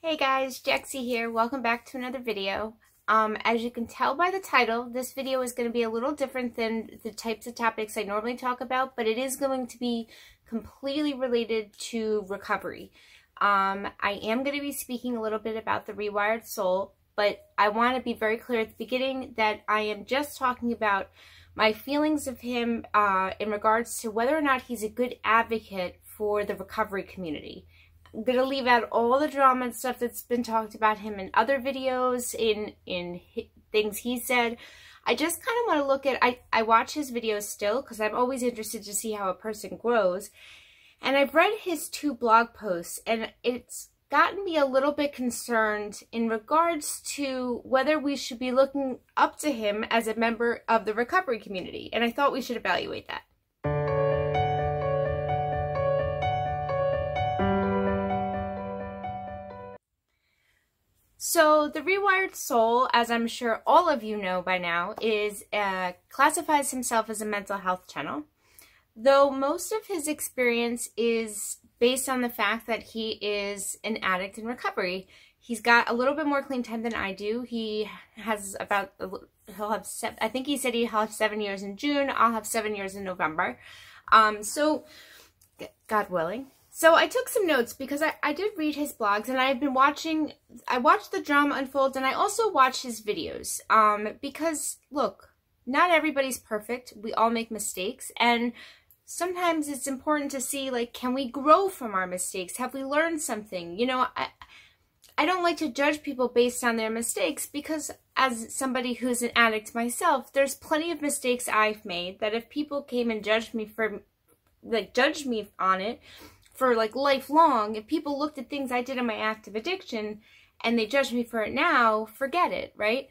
Hey guys, Jexie here. Welcome back to another video. As you can tell by the title, this video is going to be a little different than the types of topics I normally talk about, but it is going to be completely related to recovery. I am going to be speaking a little bit about the Rewired Soul, but I want to be very clear at the beginning that I am just talking about my feelings of him in regards to whether or not he's a good advocate for the recovery community. I'm going to leave out all the drama and stuff that's been talked about him in other videos, in things he said. I just kind of want to look at, I watch his videos still because I'm always interested to see how a person grows. And I've read his 2 blog posts, and it's gotten me a little bit concerned in regards to whether we should be looking up to him as a member of the recovery community. And I thought we should evaluate that. So the Rewired Soul, as I'm sure all of you know by now, classifies himself as a mental health channel, though most of his experience is based on the fact that he is an addict in recovery. He's got a little bit more clean time than I do. He has about, I think he said he'll have 7 years in June. I'll have 7 years in November. So, God willing. So I took some notes because I did read his blogs, and I watched the drama unfold, and I also watched his videos. Because, look, not everybody's perfect. We all make mistakes, and sometimes it's important to see, like, can we grow from our mistakes? Have we learned something? You know, I don't like to judge people based on their mistakes because as somebody who's an addict myself, there's plenty of mistakes I've made that if people came and judged me on it, for like lifelong, if people looked at things I did in my active addiction and they judge me for it now, forget it, right?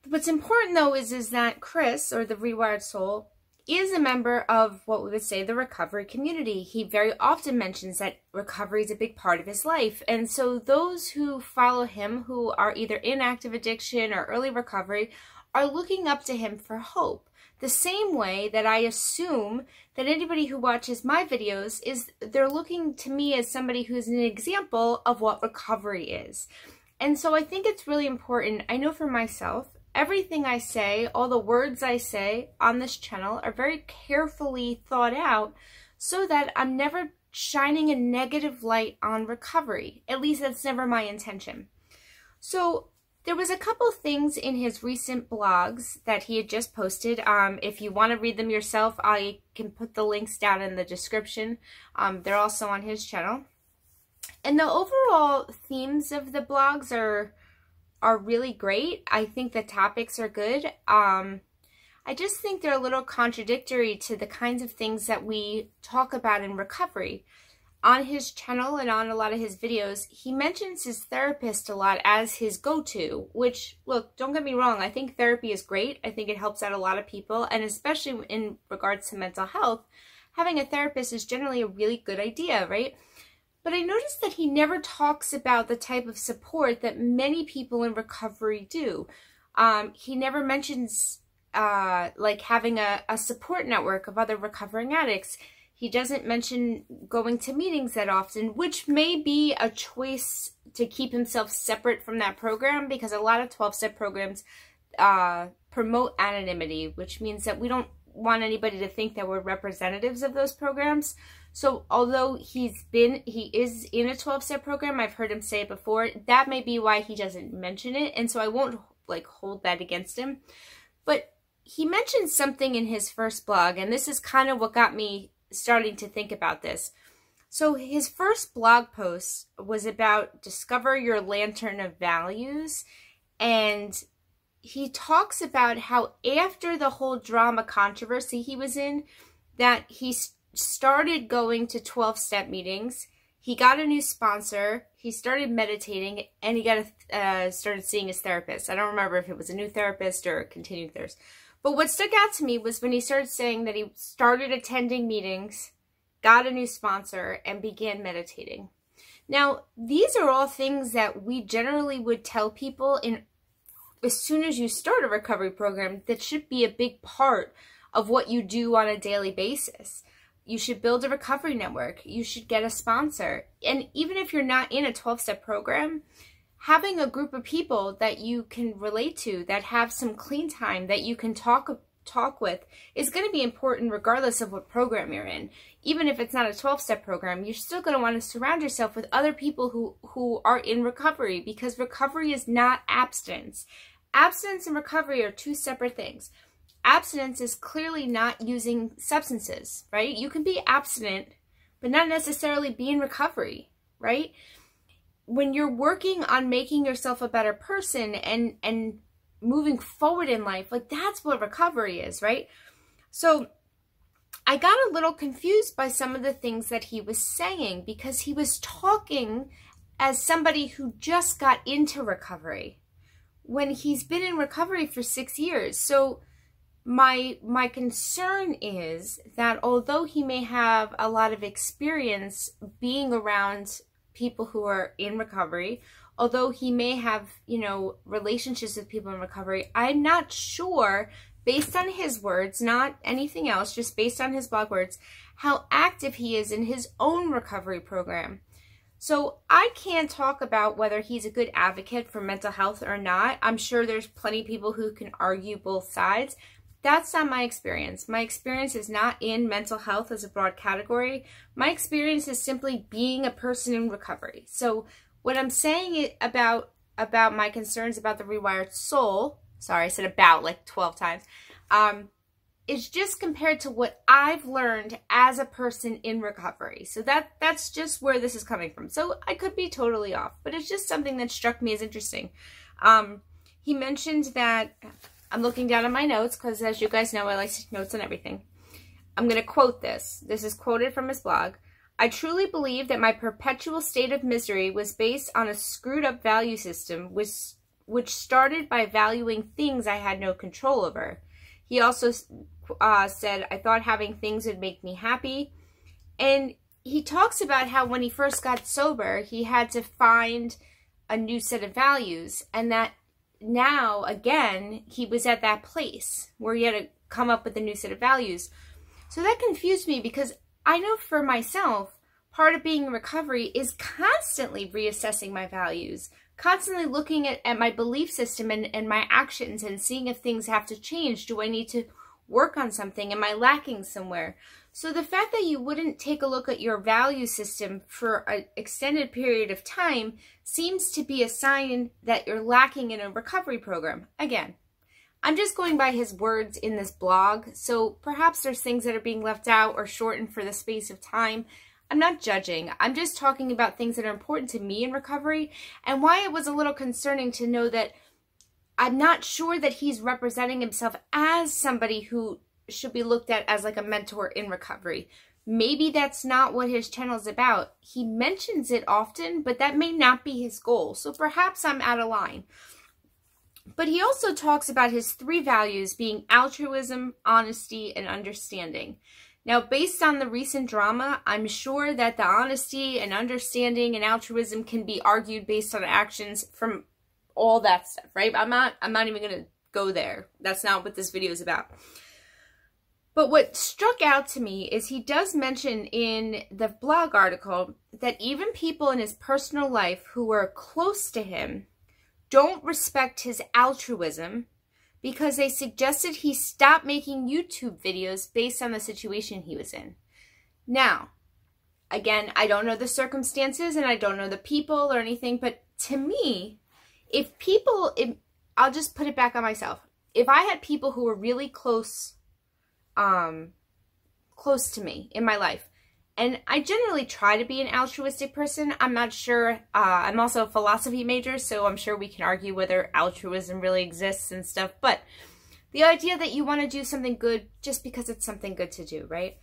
What's important though is that Chris, or the Rewired Soul, is a member of what we would say the recovery community. He very often mentions that recovery is a big part of his life. And so those who follow him, who are either in active addiction or early recovery, are looking up to him for hope. The same way that I assume that anybody who watches my videos they're looking to me as somebody who's an example of what recovery is. And so I think it's really important. I know for myself, everything I say, all the words I say on this channel are very carefully thought out so that I'm never shining a negative light on recovery. At least that's never my intention. So there was a couple things in his recent blogs that he had just posted. If you want to read them yourself, I can put the links down in the description. They're also on his channel. And the overall themes of the blogs are really great. I think the topics are good. I just think they're a little contradictory to the kinds of things that we talk about in recovery. On his channel and on a lot of his videos, he mentions his therapist a lot as his go-to, which, look, don't get me wrong, I think therapy is great. I think it helps out a lot of people, and especially in regards to mental health, having a therapist is generally a really good idea, right? But I noticed that he never talks about the type of support that many people in recovery do. He never mentions like having a support network of other recovering addicts. He doesn't mention going to meetings that often, which may be a choice to keep himself separate from that program, because a lot of 12-step programs promote anonymity, which means that we don't want anybody to think that we're representatives of those programs. So although he is in a 12-step program, I've heard him say it before, that may be why he doesn't mention it, and so I won't like hold that against him. But he mentioned something in his first blog, and this is kind of what got me starting to think about this. So his first blog post was about discover your lantern of values, and he talks about how after the whole drama controversy he was in, that he started going to 12-step meetings, he got a new sponsor, he started meditating, and he started seeing his therapist. I don't remember if it was a new therapist or a continuing therapist. But what stuck out to me was when he started saying that he started attending meetings, got a new sponsor, and began meditating. Now, these are all things that we generally would tell people as soon as you start a recovery program that should be a big part of what you do on a daily basis. You should build a recovery network. You should get a sponsor. And even if you're not in a 12-step program, having a group of people that you can relate to, that have some clean time, that you can talk with, is going to be important regardless of what program you're in. Even if it's not a 12-step program, you're still going to want to surround yourself with other people who are in recovery, because recovery is not abstinence. Abstinence and recovery are two separate things. Abstinence is clearly not using substances, right? You can be abstinent, but not necessarily be in recovery, right? When you're working on making yourself a better person and moving forward in life, like, that's what recovery is, right? So I got a little confused by some of the things that he was saying, because he was talking as somebody who just got into recovery when he's been in recovery for 6 years. So my concern is that although he may have a lot of experience being around people who are in recovery, although he may have, you know, relationships with people in recovery, I'm not sure, based on his words, not anything else, just based on his blog words, how active he is in his own recovery program. So I can't talk about whether he's a good advocate for mental health or not. I'm sure there's plenty of people who can argue both sides. That's not my experience. My experience is not in mental health as a broad category. My experience is simply being a person in recovery. So what I'm saying about my concerns about the Rewired Soul, sorry, I said about like 12 times, is just compared to what I've learned as a person in recovery. So that's just where this is coming from. So I could be totally off, but it's just something that struck me as interesting. He mentioned that, I'm looking down at my notes because, as you guys know, I like to take notes on everything. I'm going to quote this. This is quoted from his blog. I truly believe that my perpetual state of misery was based on a screwed up value system which started by valuing things I had no control over. He also said, I thought having things would make me happy. And he talks about how when he first got sober, he had to find a new set of values, and that now, again, he was at that place where he had to come up with a new set of values. So that confused me, because I know for myself, part of being in recovery is constantly reassessing my values, constantly looking at my belief system and my actions and seeing if things have to change. Do I need to work on something? Am I lacking somewhere? So the fact that you wouldn't take a look at your value system for an extended period of time seems to be a sign that you're lacking in a recovery program. Again, I'm just going by his words in this blog, so perhaps there's things that are being left out or shortened for the space of time. I'm not judging. I'm just talking about things that are important to me in recovery, and why it was a little concerning to know that I'm not sure that he's representing himself as somebody who should be looked at as like a mentor in recovery. Maybe that's not what his channel is about. He mentions it often, but that may not be his goal. So perhaps I'm out of line. But he also talks about his 3 values being altruism, honesty, and understanding. Now, based on the recent drama, I'm sure that the honesty and understanding and altruism can be argued based on actions from all that stuff, right? I'm not even going to go there. That's not what this video is about. But what struck out to me is he does mention in the blog article that even people in his personal life who were close to him don't respect his altruism because they suggested he stop making YouTube videos based on the situation he was in. Now, again, I don't know the circumstances and I don't know the people or anything, but to me, I'll just put it back on myself. If I had people who were really close to me in my life, and I generally try to be an altruistic person. I'm not sure. I'm also a philosophy major, so I'm sure we can argue whether altruism really exists and stuff. But the idea that you want to do something good just because it's something good to do, right?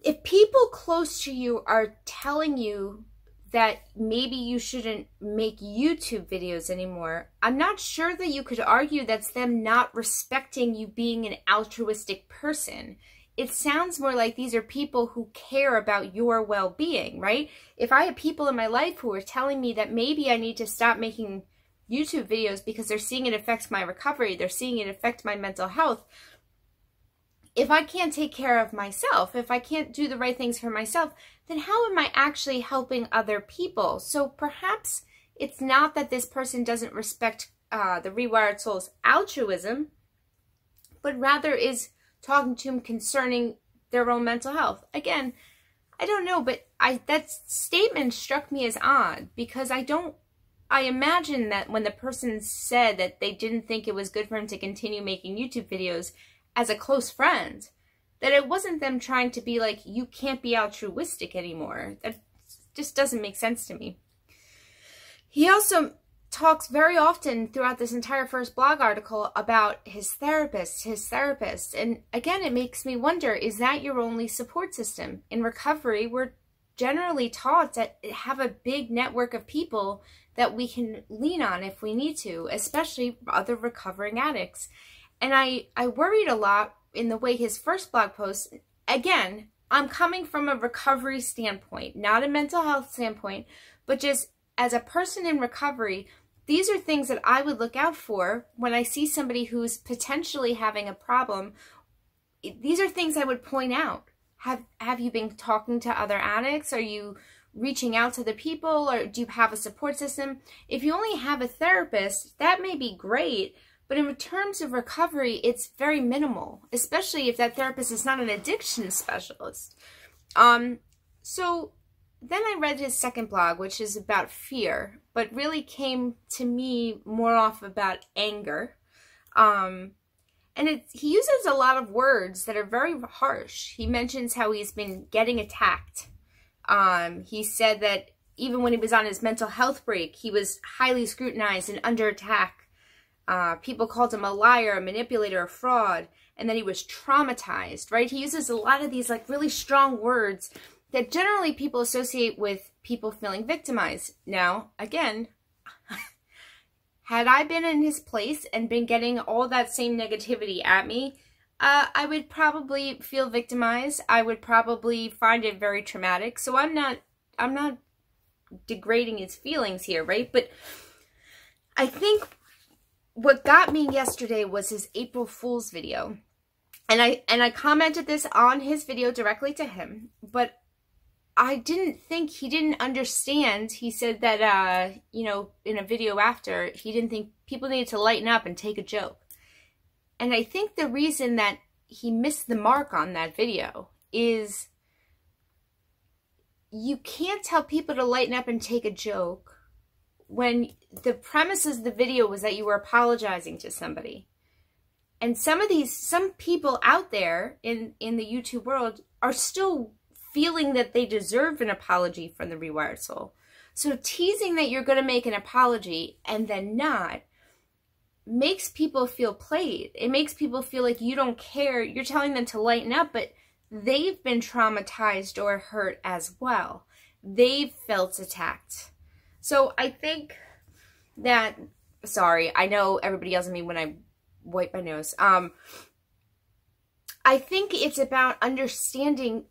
If people close to you are telling you that maybe you shouldn't make YouTube videos anymore, I'm not sure that you could argue that's them not respecting you being an altruistic person. It sounds more like these are people who care about your well-being, right? If I have people in my life who are telling me that maybe I need to stop making YouTube videos because they're seeing it affect my recovery, they're seeing it affect my mental health, if I can't take care of myself, if I can't do the right things for myself, then how am I actually helping other people? So perhaps it's not that this person doesn't respect the Rewired Soul's altruism, but rather is talking to him concerning their own mental health. Again, I don't know, but that statement struck me as odd, because I imagine that when the person said that they didn't think it was good for him to continue making YouTube videos as a close friend, that it wasn't them trying to be like, you can't be altruistic anymore. That just doesn't make sense to me. He also talks very often throughout this entire first blog article about his therapist. And again, it makes me wonder, is that your only support system? In recovery, we're generally taught to have a big network of people that we can lean on if we need to, especially other recovering addicts. And I worried a lot in the way his first blog post, again, I'm coming from a recovery standpoint, not a mental health standpoint, but just as a person in recovery, these are things that I would look out for when I see somebody who's potentially having a problem. These are things I would point out. Have you been talking to other addicts? Are you reaching out to the people, or do you have a support system? If you only have a therapist, that may be great, but in terms of recovery, it's very minimal, especially if that therapist is not an addiction specialist. So then I read his second blog, which is about fear, but really came to me more off about anger. And he uses a lot of words that are very harsh. He mentions how he's been getting attacked. He said that even when he was on his mental health break, he was highly scrutinized and under attack. People called him a liar, a manipulator, a fraud, and that he was traumatized, right? He uses a lot of these like really strong words that generally people associate with people feeling victimized. Now, again, had I been in his place and been getting all that same negativity at me, I would probably feel victimized. I would probably find it very traumatic. So I'm not degrading his feelings here, right? But I think what got me yesterday was his April Fool's video. And I commented this on his video directly to him, but I didn't think he didn't understand. He said that, you know, in a video after, he didn't think people needed to lighten up and take a joke. And I think the reason that he missed the mark on that video is you can't tell people to lighten up and take a joke when the premise of the video was that you were apologizing to somebody. And some people out there in the YouTube world are still feeling that they deserve an apology from the Rewired Soul. So teasing that you're going to make an apology and then not makes people feel played. It makes people feel like you don't care. You're telling them to lighten up, but they've been traumatized or hurt as well. They've felt attacked. So I think that, sorry, I know everybody yells at me when I wipe my nose. I think it's about understanding.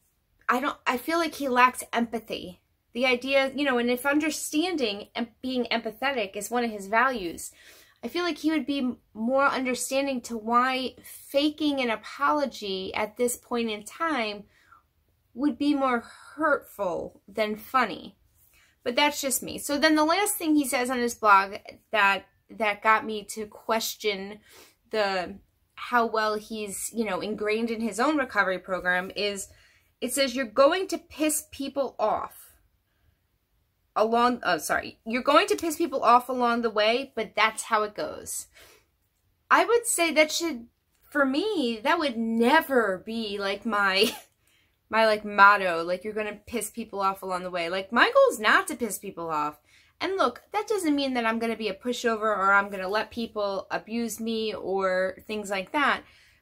I feel like he lacks empathy. The idea, you know, and if understanding and being empathetic is one of his values, I feel like he would be more understanding to why faking an apology at this point in time would be more hurtful than funny. But that's just me. So then the last thing he says on his blog that got me to question how well he's, you know, ingrained in his own recovery program is, it says you're going to piss people off you're going to piss people off along the way, but that's how it goes. I would say that should, for me, that would never be like my like motto, like you're going to piss people off along the way. Like my goal is not to piss people off. And look, that doesn't mean that I'm going to be a pushover or I'm going to let people abuse me or things like that.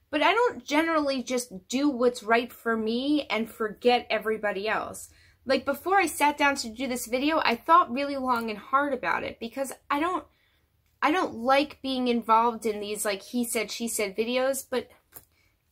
But I don't generally just do what's right for me and forget everybody else. Like before I sat down to do this video, I thought really long and hard about it because I don't like being involved in these like he said, she said videos. But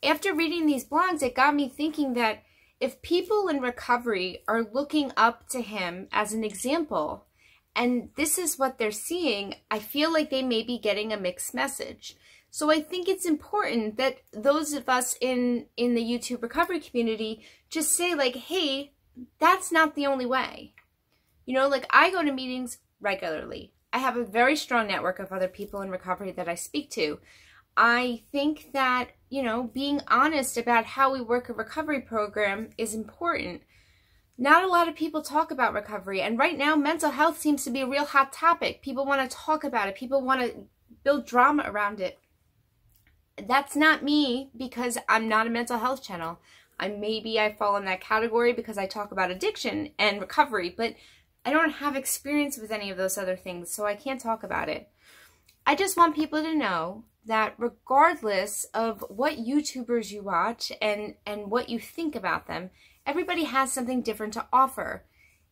after reading these blogs, it got me thinking that if people in recovery are looking up to him as an example, and this is what they're seeing, I feel like they may be getting a mixed message. So I think it's important that those of us in the YouTube recovery community just say like, hey, that's not the only way. You know, like I go to meetings regularly. I have a very strong network of other people in recovery that I speak to. I think that, you know, being honest about how we work a recovery program is important. Not a lot of people talk about recovery, and right now mental health seems to be a real hot topic. People want to talk about it. People want to build drama around it. That's not me because I'm not a mental health channel. Maybe I fall in that category because I talk about addiction and recovery, but I don't have experience with any of those other things, so I can't talk about it. I just want people to know that regardless of what YouTubers you watch and what you think about them, everybody has something different to offer.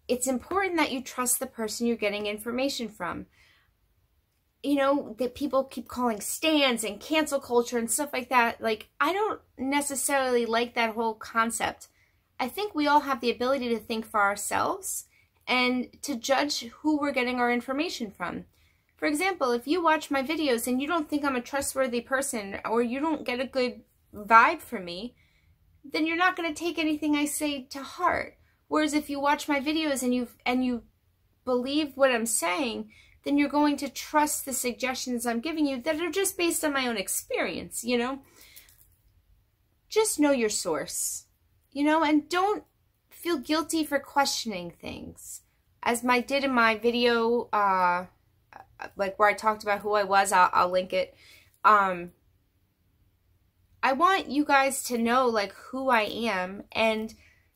It's important that you trust the person you're getting information from. You know, that people keep calling stands and cancel culture and stuff like that. Like, I don't necessarily like that whole concept. I think we all have the ability to think for ourselves and to judge who we're getting our information from. For example, if you watch my videos and you don't think I'm a trustworthy person or you don't get a good vibe from me, then you're not going to take anything I say to heart. Whereas if you watch my videos and you believe what I'm saying, then you're going to trust the suggestions I'm giving you that are just based on my own experience, you know? Just know your source, you know, and don't feel guilty for questioning things. As I did in my video, like where I talked about who I was, I'll link it. I want you guys to know like who I am and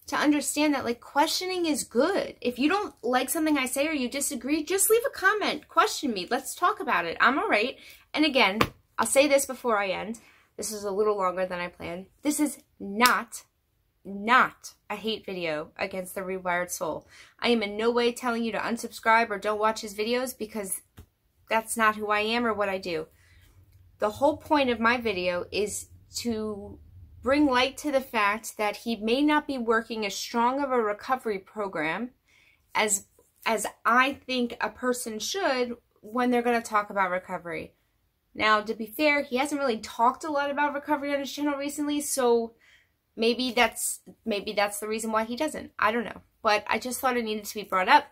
to understand that like questioning is good. If you don't like something I say or you disagree, just leave a comment. Question me. Let's talk about it. I'm all right. And again, I'll say this before I end. This is a little longer than I planned. This is not a hate video against the Rewired Soul. I am in no way telling you to unsubscribe or don't watch his videos because that's not who I am or what I do. The whole point of my video is to bring light to the fact that he may not be working as strong of a recovery program as I think a person should when they're going to talk about recovery. Now, to be fair, he hasn't really talked a lot about recovery on his channel recently, so maybe that's the reason why he doesn't. I don't know. But I just thought it needed to be brought up.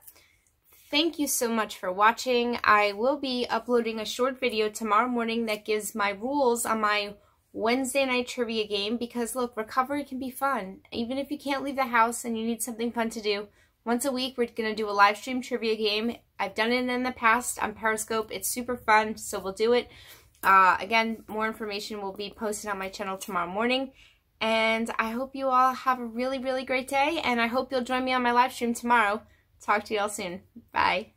Thank you so much for watching. I will be uploading a short video tomorrow morning that gives my rules on my Wednesday night trivia game because, look, recovery can be fun. Even if you can't leave the house and you need something fun to do, once a week we're going to do a live stream trivia game. I've done it in the past on Periscope. It's super fun, so we'll do it. Again, more information will be posted on my channel tomorrow morning. And I hope you all have a really, really great day, and I hope you'll join me on my live stream tomorrow. Talk to you all soon. Bye.